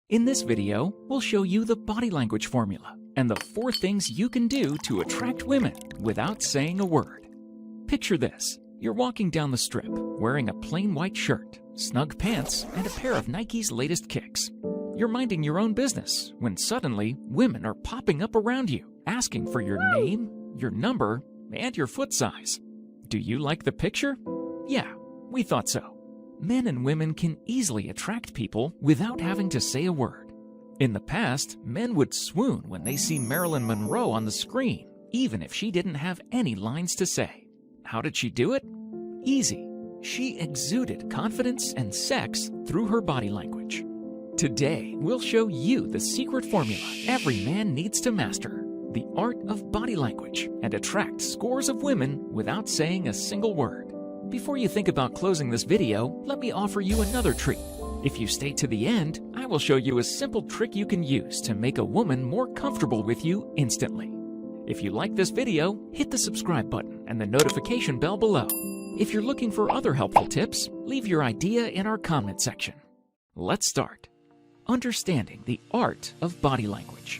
In this video, we'll show you the body language formula and the 4 things you can do to attract women without saying a word. Picture this. You're walking down the strip, wearing a plain white shirt, snug pants, and a pair of Nike's latest kicks. You're minding your own business when suddenly women are popping up around you, asking for your name, your number, and your foot size. Do you like the picture? Yeah, we thought so. Men and women can easily attract people without having to say a word. In the past, men would swoon when they see Marilyn Monroe on the screen, even if she didn't have any lines to say. How did she do it? Easy. She exuded confidence and sex through her body language. Today, we'll show you the secret formula every man needs to master, the art of body language, and attract scores of women without saying a single word. Before you think about closing this video, let me offer you another treat. If you stay to the end, I will show you a simple trick you can use to make a woman more comfortable with you instantly. If you like this video, hit the subscribe button and the notification bell below. If you're looking for other helpful tips, leave your idea in our comment section. Let's start. Understanding the art of body language.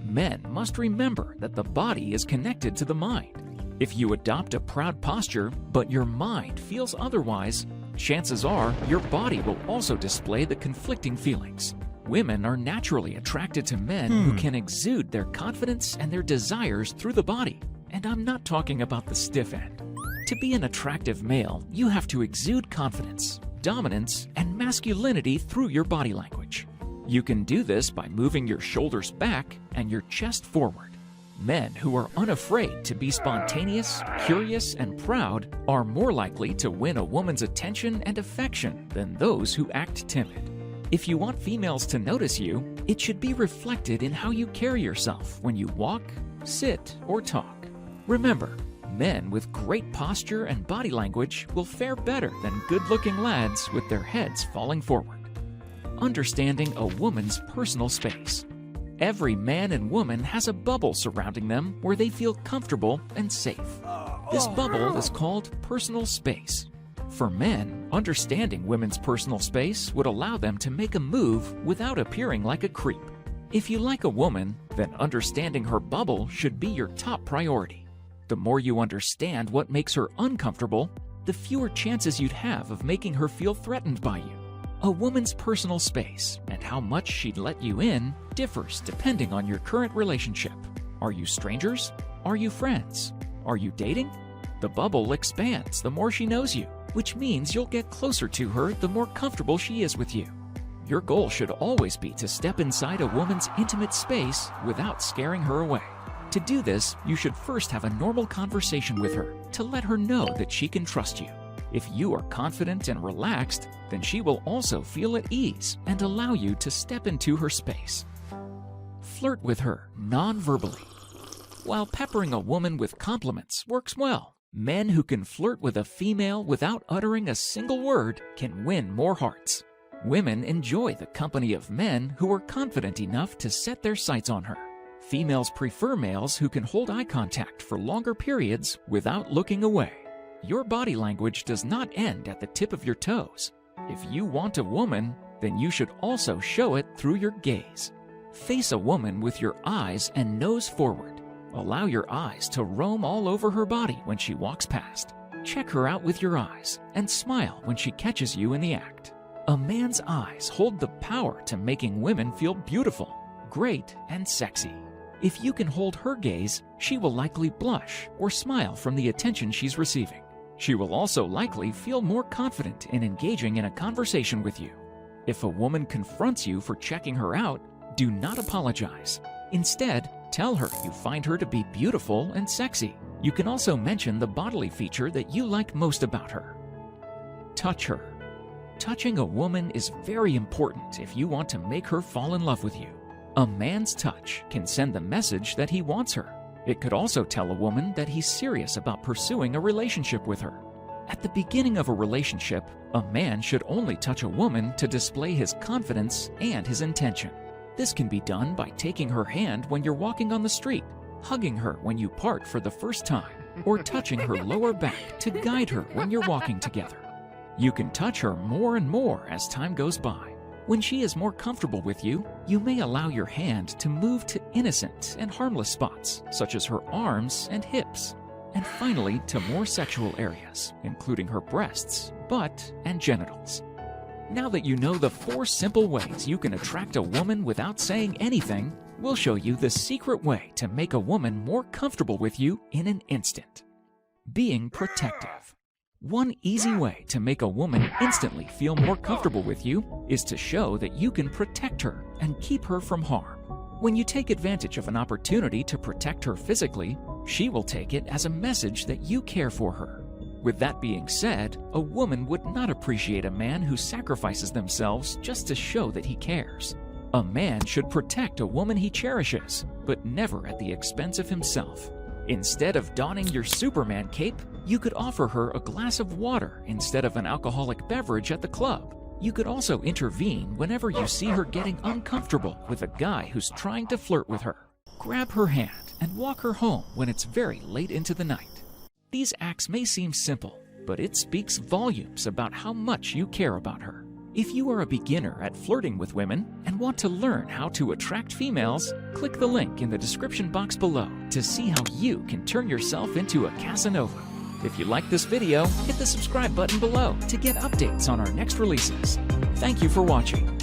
Men must remember that the body is connected to the mind. If you adopt a proud posture, but your mind feels otherwise, chances are your body will also display the conflicting feelings. Women are naturally attracted to men who can exude their confidence and their desires through the body. And I'm not talking about the stiff end. To be an attractive male, you have to exude confidence, dominance, and masculinity through your body language. You can do this by moving your shoulders back and your chest forward. Men who are unafraid to be spontaneous, curious, and proud are more likely to win a woman's attention and affection than those who act timid. If you want females to notice you, it should be reflected in how you carry yourself when you walk, sit, or talk. Remember, men with great posture and body language will fare better than good-looking lads with their heads falling forward. Understanding a woman's personal space. Every man and woman has a bubble surrounding them where they feel comfortable and safe. This bubble is called personal space. For men, understanding women's personal space would allow them to make a move without appearing like a creep. If you like a woman, then understanding her bubble should be your top priority. The more you understand what makes her uncomfortable, the fewer chances you'd have of making her feel threatened by you. A woman's personal space and how much she'd let you in differs depending on your current relationship. Are you strangers? Are you friends? Are you dating? The bubble expands the more she knows you, which means you'll get closer to her the more comfortable she is with you. Your goal should always be to step inside a woman's intimate space without scaring her away. To do this, you should first have a normal conversation with her to let her know that she can trust you. If you are confident and relaxed, then she will also feel at ease and allow you to step into her space. Flirt with her non-verbally. While peppering a woman with compliments works well, men who can flirt with a female without uttering a single word can win more hearts. Women enjoy the company of men who are confident enough to set their sights on her. Females prefer males who can hold eye contact for longer periods without looking away. Your body language does not end at the tip of your toes. If you want a woman, then you should also show it through your gaze. Face a woman with your eyes and nose forward. Allow your eyes to roam all over her body when she walks past. Check her out with your eyes and smile when she catches you in the act. A man's eyes hold the power to making women feel beautiful, great, and sexy. If you can hold her gaze, she will likely blush or smile from the attention she's receiving. She will also likely feel more confident in engaging in a conversation with you. If a woman confronts you for checking her out, do not apologize. Instead, tell her you find her to be beautiful and sexy. You can also mention the bodily feature that you like most about her. Touch her. Touching a woman is very important if you want to make her fall in love with you. A man's touch can send the message that he wants her. It could also tell a woman that he's serious about pursuing a relationship with her. At the beginning of a relationship, a man should only touch a woman to display his confidence and his intention. This can be done by taking her hand when you're walking on the street, hugging her when you part for the first time, or touching her lower back to guide her when you're walking together. You can touch her more and more as time goes by. When she is more comfortable with you, you may allow your hand to move to innocent and harmless spots, such as her arms and hips, and finally to more sexual areas, including her breasts, butt, and genitals. Now that you know the 4 simple ways you can attract a woman without saying anything, we'll show you the secret way to make a woman more comfortable with you in an instant. Being protective. One easy way to make a woman instantly feel more comfortable with you is to show that you can protect her and keep her from harm. When you take advantage of an opportunity to protect her physically, she will take it as a message that you care for her. With that being said, a woman would not appreciate a man who sacrifices themselves just to show that he cares. A man should protect a woman he cherishes, but never at the expense of himself. Instead of donning your Superman cape, you could offer her a glass of water instead of an alcoholic beverage at the club. You could also intervene whenever you see her getting uncomfortable with a guy who's trying to flirt with her. Grab her hand and walk her home when it's very late into the night. These acts may seem simple, but it speaks volumes about how much you care about her. If you are a beginner at flirting with women and want to learn how to attract females, click the link in the description box below to see how you can turn yourself into a Casanova. If you like this video, hit the subscribe button below to get updates on our next releases. Thank you for watching.